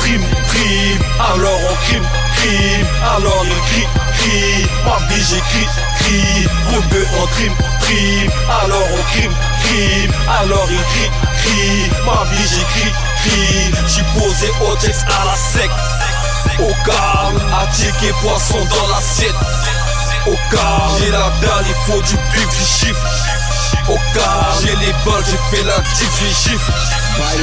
trime, trime, alors on crime, crime, alors il crie, ma vie j'écris, crie, rebeu en trime, trime, alors on crime, crime, alors il crie, ma vie j'écris, crie, j'suis posé au texte à la sec, au calme, à ticket poisson dans l'assiette, au calme, j'ai la dalle, il faut du bif, du chiffre. Au calme, j'ai les balles, j'ai fait l'actif, j'ai gifle.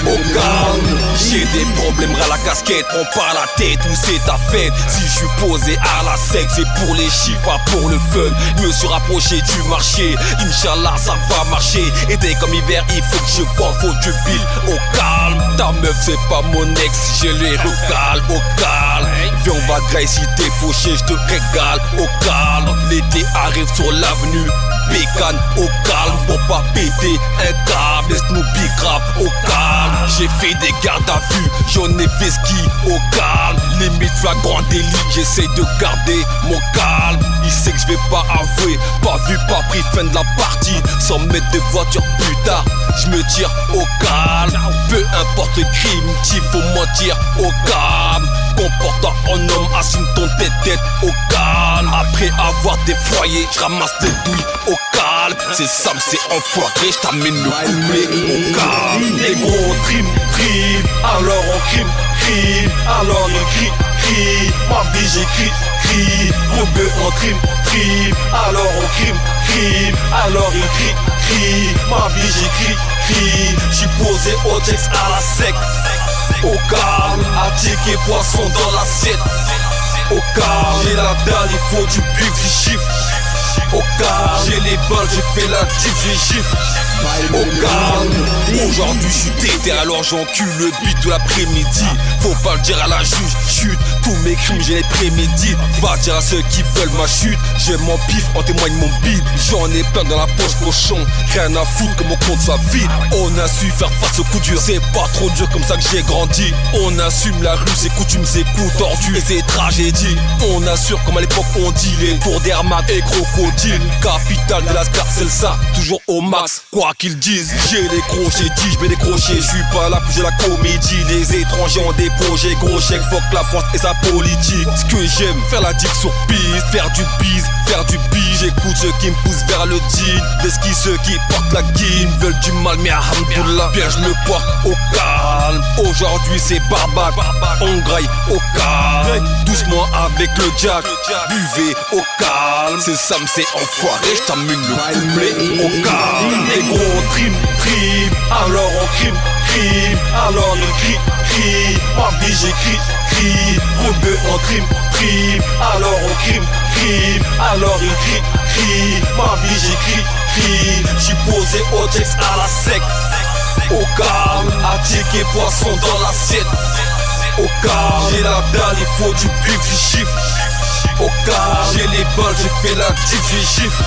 Au calme, j'ai des problèmes à la casquette, prends pas la tête où c'est ta fête. Si je suis posé à la sec, c'est pour les chiffres, pas pour le fun. Je me suis rapproché du marché, Inch'Allah ça va marcher. Été comme hiver, il faut que je vende, faut du bif. Au calme, ta meuf c'est pas mon ex, je les recale. Au calme, viens on va grailler si t'es fauché, je te régale. Au calme, l'été arrive sur l'avenue. Bécane au calme pour pas péter un câble, laisse-nous grave au calme. J'ai fait des gardes à vue, j'en ai fait ski au calme. Limite flagrant délit, j'essaye de garder mon calme. Il sait que je vais pas avouer, pas vu, pas pris, fin de la partie. Sans mettre de voiture plus tard, je me tire au calme. Peu importe le crime, il faut mentir au calme. Comportant en homme, assume ton tête au calme. Après avoir défoyé, je ramasse des douilles au calme. C'est Sam, c'est enfoiré, je t'amène le couplet au calme. Les gros trime, trime, alors on crime, crime, alors il crie, ma vie j'écris, crie, rebeu en trime, trime, alors on crime, crime, alors il crie, ma vie j'écris, crie, j'suis posé au texte à la sec. Au calme, à ticket poisson dans l'assiette. Au calme, j'ai la dalle, il faut du bif, du chiffre. Au calme, j'ai les balles, j'ai fait l'actif, j'ai gifle. Au calme, aujourd'hui je suis tété, alors j'encule le beat de l'après-midi. Faut pas le dire à la juge, chute, tous mes crimes j'ai les prémédite. Va dire à ceux qui veulent ma chute, j'ai mon pif, en témoigne mon bide. J'en ai plein dans la poche cochon, rien à foutre que mon compte soit vide. On a su faire face aux coups durs, c'est pas trop dur comme ça que j'ai grandi. On assume la rue, ses coutumes, ses coups tordus et ses tragédies. On assure comme à l'époque on dit les tours d'Hermac et crocodile. Capitale de la scar, c'est ça, toujours au max, quoi qu'ils disent. J'ai les crochets, dis je vais décrocher, je suis pas là pour jouer la comédie. Les étrangers ont des projets, gros chèques, fuck la France et sa politique. Ce que j'aime, faire la dick sur piste, faire du bise, faire du bise. J'écoute ceux qui me poussent vers le deal, d'esquis ceux qui portent la guine, veulent du mal mais alhamdoulilah, bien je le porte au calme. Aujourd'hui c'est barbare, on graille au calme. Doucement avec le jack, buvez au calme. C'est Sam, c'est enfoiré, je t'amène le couplet au calme. Les gros trime, trime, alors on crime, crime, alors il crie, ma vie j'écris, crie, rebeu en trime, trime, alors on crime, crime, alors il crie, ma vie j'écris, crie, j'suis posé au texte à la sec, au calme, à ticket poisson dans l'assiette, au calme, j'ai la dalle, il faut du bif, du chiffre. Au calme, j'ai les balles, j'ai fait l'actif, j'ai gifle.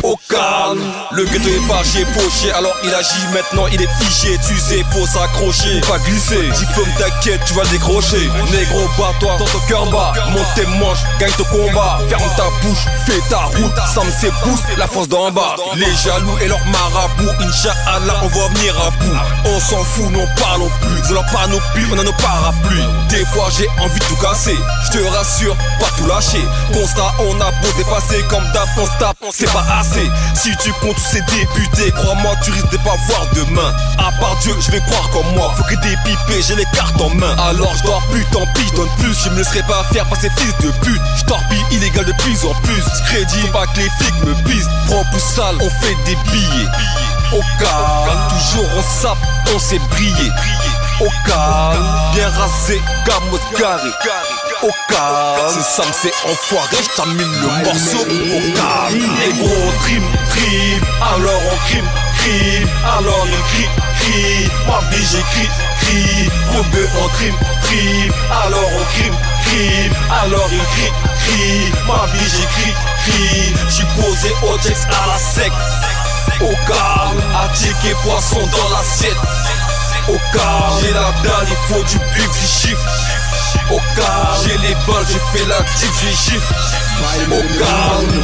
Au calme, le ghetto est fâché, fauché, alors il agit maintenant, il est fiché. Tu sais, faut s'accrocher, pas glisser. Diplôme t'inquiète, tu vas le décrocher. Négro, bats-toi dans ton cœur bas. Monte tes manches, gagne ton combat. Ferme ta bouche, fais ta route. Sam s'épouse, la force d'en bas. Les jaloux et leurs marabouts, Inch'Allah, on va venir à bout. On s'en fout, non parlons plus. De leur panoplie, on a nos parapluies. Des fois j'ai envie de tout casser, je te rassure, pas tout lâcher. Constat, on a beau dépasser comme d'hab, on se tape, c'est pas assez. Si tu comptes tous ces débutés, crois-moi, tu risques de pas voir demain. À part Dieu, je vais croire comme moi, faut que des pipés, j'ai les cartes en main. Alors je dors plus, tant pis, je donne plus, je me laisserai pas faire par ces fils de pute. Je torpille illégal de plus en plus, crédit, faut pas que les flics me pisent. Propre ou sale, on fait des billets. Au calme, toujours on sape, on sait briller. Au calme, bien rasé, gamos garé. Au calme, c'est Sam, c'est enfoiré, je t'amène le morceau. Au calme, les gros trime, trime, alors on crime, crime, alors il crie, ma vie j'écris, crie, rebeu en trime, trime, alors on crime, crime, alors il crie, ma vie j'écris, crie, j'suis posé au texte à la sec. Au calme, à ticket poisson dans l'assiette. Au calme, j'ai la dalle, il faut du bif, du chiffre. Au calme, j'ai les balles, j'ai fait l'actif, j'ai gifle. Au calme.